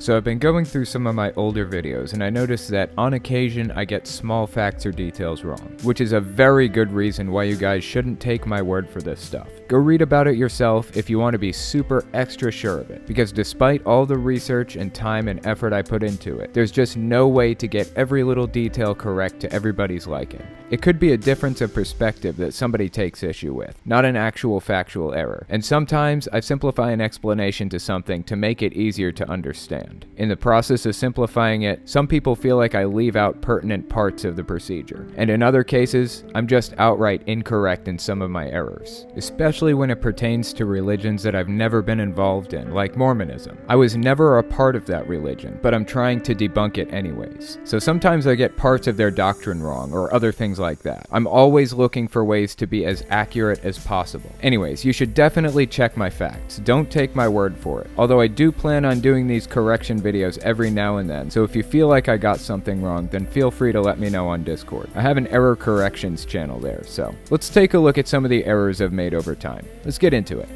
So I've been going through some of my older videos and I noticed that on occasion I get small facts or details wrong, which is a very good reason why you guys shouldn't take my word for this stuff. Go read about it yourself if you want to be super extra sure of it, because despite all the research and time and effort I put into it, there's just no way to get every little detail correct to everybody's liking. It could be a difference of perspective that somebody takes issue with, not an actual factual error, and sometimes I simplify an explanation to something to make it easier to understand. In the process of simplifying it, some people feel like I leave out pertinent parts of the procedure, and in other cases, I'm just outright incorrect in some of my errors, especially when it pertains to religions that I've never been involved in, like Mormonism. I was never a part of that religion, but I'm trying to debunk it anyways. So sometimes I get parts of their doctrine wrong, or other things like that. I'm always looking for ways to be as accurate as possible. Anyways, you should definitely check my facts. Don't take my word for it. Although I do plan on doing these correction videos every now and then, so if you feel like I got something wrong, then feel free to let me know on Discord. I have an error corrections channel there, so let's take a look at some of the errors I've made over time. Let's get into it.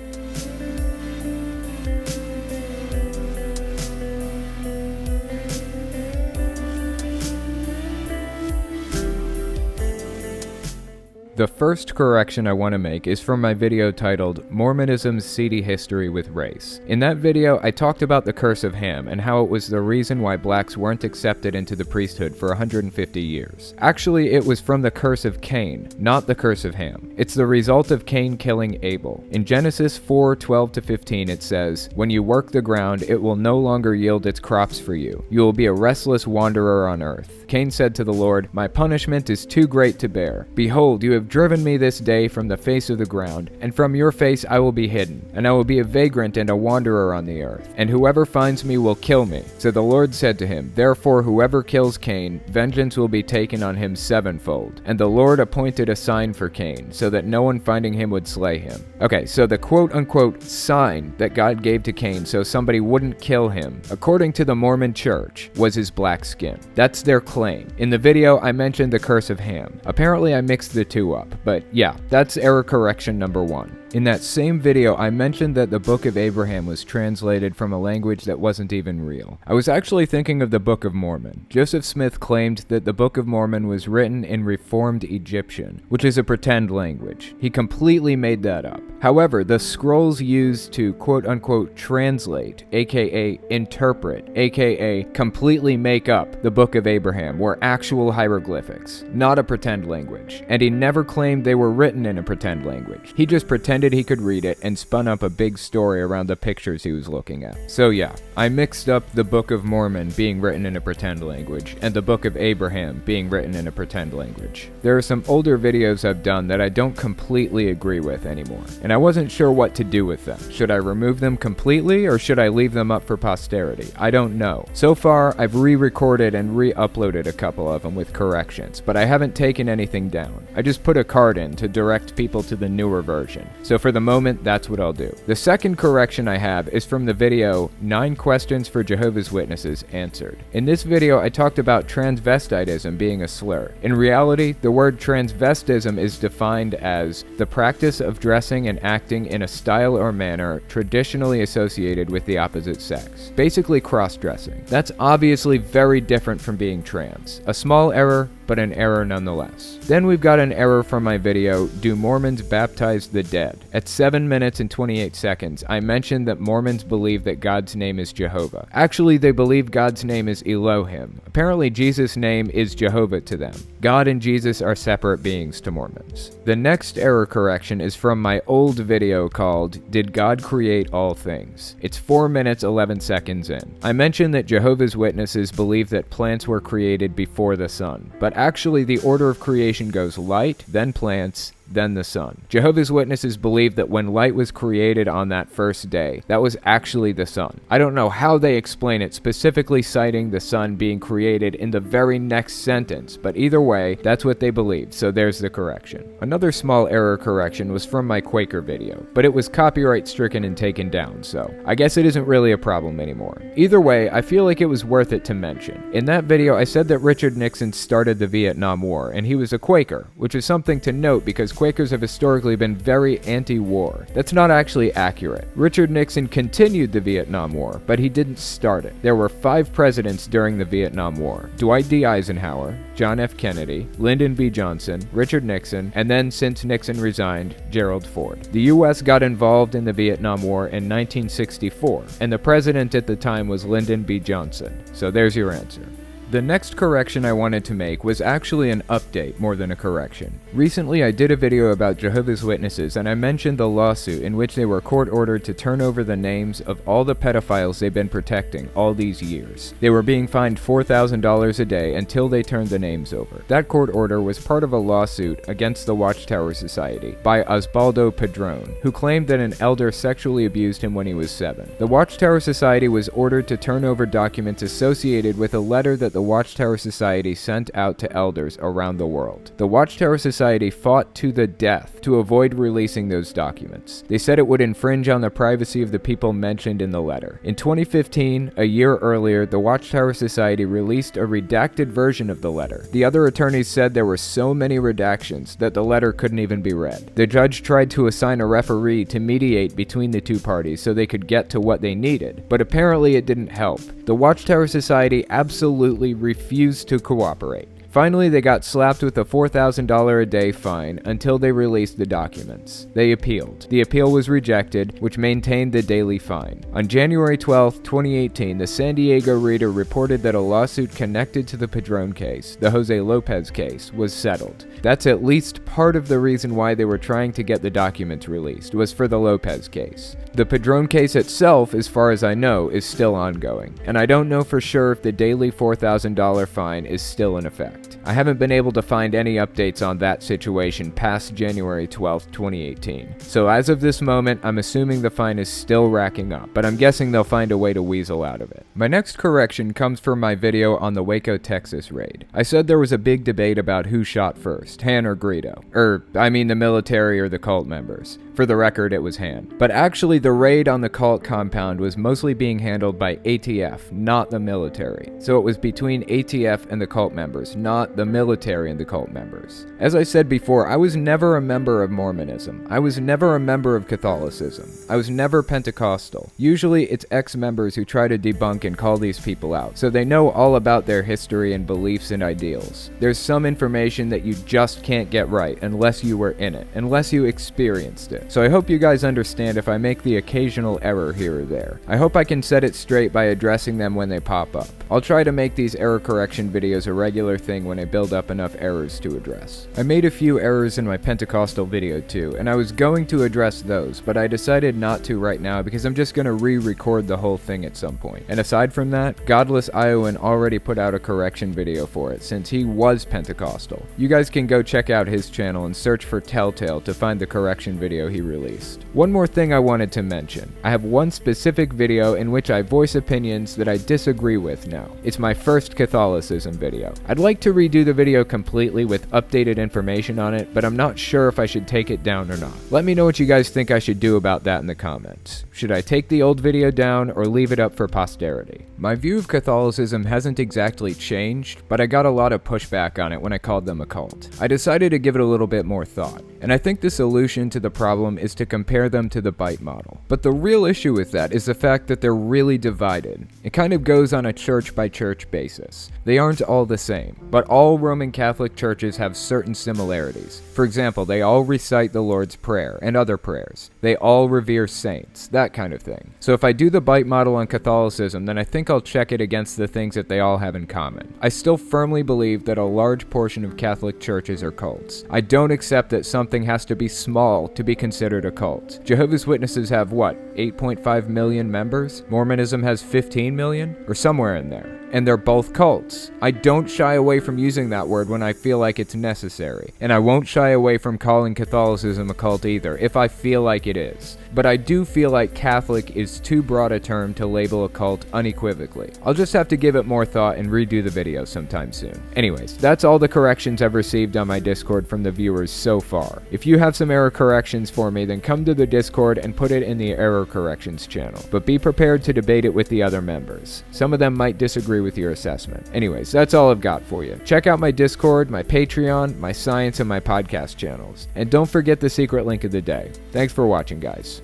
The first correction I want to make is from my video titled Mormonism's Seedy History with Race. In that video, I talked about the Curse of Ham and how it was the reason why blacks weren't accepted into the priesthood for 150 years. Actually, it was from the Curse of Cain, not the Curse of Ham. It's the result of Cain killing Abel. In Genesis 4:12-15 it says, "When you work the ground, it will no longer yield its crops for you. You will be a restless wanderer on earth. Cain said to the Lord, My punishment is too great to bear. Behold, you have driven me this day from the face of the ground, and from your face I will be hidden, and I will be a vagrant and a wanderer on the earth, and whoever finds me will kill me. So the Lord said to him, Therefore whoever kills Cain, vengeance will be taken on him sevenfold. And the Lord appointed a sign for Cain, so that no one finding him would slay him." Okay, so the quote-unquote sign that God gave to Cain so somebody wouldn't kill him, according to the Mormon Church, was his black skin. That's their claim. In the video, I mentioned the Curse of Ham. Apparently I mixed the two up, but yeah, that's error correction number 1. In that same video, I mentioned that the Book of Abraham was translated from a language that wasn't even real. I was actually thinking of the Book of Mormon. Joseph Smith claimed that the Book of Mormon was written in Reformed Egyptian, which is a pretend language. He completely made that up. However, the scrolls used to quote-unquote translate, aka interpret, aka completely make up the Book of Abraham were actual hieroglyphics, not a pretend language. And he never claimed they were written in a pretend language. He just pretended he could read it and spun up a big story around the pictures he was looking at. So yeah, I mixed up the Book of Mormon being written in a pretend language and the Book of Abraham being written in a pretend language. There are some older videos I've done that I don't completely agree with anymore, and I wasn't sure what to do with them. Should I remove them completely or should I leave them up for posterity? I don't know. So far, I've re-recorded and re-uploaded a couple of them with corrections, but I haven't taken anything down. I just put a card in to direct people to the newer version. So for the moment, that's what I'll do. The second correction I have is from the video 9 Questions for Jehovah's Witnesses Answered. In this video, I talked about transvestitism being a slur. In reality, the word transvestism is defined as the practice of dressing and acting in a style or manner traditionally associated with the opposite sex. Basically cross-dressing. That's obviously very different from being trans. A small error, but an error nonetheless. Then we've got an error from my video, Do Mormons Baptize the Dead? At 7 minutes and 28 seconds, I mentioned that Mormons believe that God's name is Jehovah. Actually, they believe God's name is Elohim. Apparently, Jesus' name is Jehovah to them. God and Jesus are separate beings to Mormons. The next error correction is from my old video called, Did God Create All Things? It's 4 minutes 11 seconds in. I mentioned that Jehovah's Witnesses believe that plants were created before the sun, but actually the order of creation goes light, then plants, then the sun. Jehovah's Witnesses believe that when light was created on that first day, that was actually the sun. I don't know how they explain it, specifically citing the sun being created in the very next sentence, but either way, that's what they believe, so there's the correction. Another small error correction was from my Quaker video, but it was copyright stricken and taken down, so I guess it isn't really a problem anymore. Either way, I feel like it was worth it to mention. In that video, I said that Richard Nixon started the Vietnam War, and he was a Quaker, which is something to note because Quakers have historically been very anti-war. That's not actually accurate. Richard Nixon continued the Vietnam War, but he didn't start it. There were 5 presidents during the Vietnam War: Dwight D. Eisenhower, John F. Kennedy, Lyndon B. Johnson, Richard Nixon, and then, since Nixon resigned, Gerald Ford. The U.S. got involved in the Vietnam War in 1964, and the president at the time was Lyndon B. Johnson. So there's your answer. The next correction I wanted to make was actually an update more than a correction. Recently I did a video about Jehovah's Witnesses and I mentioned the lawsuit in which they were court-ordered to turn over the names of all the pedophiles they've been protecting all these years. They were being fined $4,000 a day until they turned the names over. That court order was part of a lawsuit against the Watchtower Society by Osbaldo Padrón, who claimed that an elder sexually abused him when he was 7. The Watchtower Society was ordered to turn over documents associated with a letter that the Watchtower Society sent out to elders around the world. The Watchtower Society fought to the death to avoid releasing those documents. They said it would infringe on the privacy of the people mentioned in the letter. In 2015, a year earlier, the Watchtower Society released a redacted version of the letter. The other attorneys said there were so many redactions that the letter couldn't even be read. The judge tried to assign a referee to mediate between the two parties so they could get to what they needed, but apparently it didn't help. The Watchtower Society absolutely refused to cooperate. Finally, they got slapped with a $4,000 a day fine until they released the documents. They appealed. The appeal was rejected, which maintained the daily fine. On January 12, 2018, the San Diego Reader reported that a lawsuit connected to the Padrón case, the Jose Lopez case, was settled. That's at least part of the reason why they were trying to get the documents released, was for the Lopez case. The Padrón case itself, as far as I know, is still ongoing, and I don't know for sure if the daily $4,000 fine is still in effect. I haven't been able to find any updates on that situation past January 12, 2018. So as of this moment, I'm assuming the fine is still racking up, but I'm guessing they'll find a way to weasel out of it. My next correction comes from my video on the Waco, Texas raid. I said there was a big debate about who shot first, Han or Greedo. The military or the cult members. For the record, it was Han. But actually, the raid on the cult compound was mostly being handled by ATF, not the military. So it was between ATF and the cult members, not the military and the cult members. As I said before, I was never a member of Mormonism. I was never a member of Catholicism. I was never Pentecostal. Usually, it's ex-members who try to debunk and call these people out, so they know all about their history and beliefs and ideals. There's some information that you just can't get right unless you were in it, unless you experienced it. So I hope you guys understand if I make the occasional error here or there. I hope I can set it straight by addressing them when they pop up. I'll try to make these error correction videos a regular thing when I build up enough errors to address. I made a few errors in my Pentecostal video too, and I was going to address those, but I decided not to right now because I'm just going to re-record the whole thing at some point. And aside from that, Godless Iowan already put out a correction video for it since he was Pentecostal. You guys can go check out his channel and search for Telltale to find the correction video he released. One more thing I wanted to mention. I have one specific video in which I voice opinions that I disagree with now. It's my first Catholicism video. I'd like to redo the video completely with updated information on it, but I'm not sure if I should take it down or not. Let me know what you guys think I should do about that in the comments. Should I take the old video down or leave it up for posterity? My view of Catholicism hasn't exactly changed, but I got a lot of pushback on it when I called them a cult. I decided to give it a little bit more thought, and I think the solution to the problem is to compare them to the bite model. But the real issue with that is the fact that they're really divided. It kind of goes on a church-by-church basis. They aren't all the same, but all Roman Catholic churches have certain similarities. For example, they all recite the Lord's Prayer and other prayers. They all revere saints, that kind of thing. So if I do the bite model on Catholicism, then I think I'll check it against the things that they all have in common. I still firmly believe that a large portion of Catholic churches are cults. I don't accept that something has to be small to be considered a cult. Jehovah's Witnesses have what, 8.5 million members? Mormonism has 15 million? Or somewhere in there. And they're both cults. I don't shy away from using that word when I feel like it's necessary. And I won't shy away from calling Catholicism a cult either, if I feel like it is. But I do feel like Catholic is too broad a term to label a cult unequivocally. I'll just have to give it more thought and redo the video sometime soon. Anyways, that's all the corrections I've received on my Discord from the viewers so far. If you have some error corrections for me, then come to the Discord and put it in the error corrections channel. But be prepared to debate it with the other members. Some of them might disagree with your assessment. Anyways, that's all I've got for you. you. Check out my Discord, my Patreon, my science, and my podcast channels. And don't forget the secret link of the day. Thanks for watching, guys.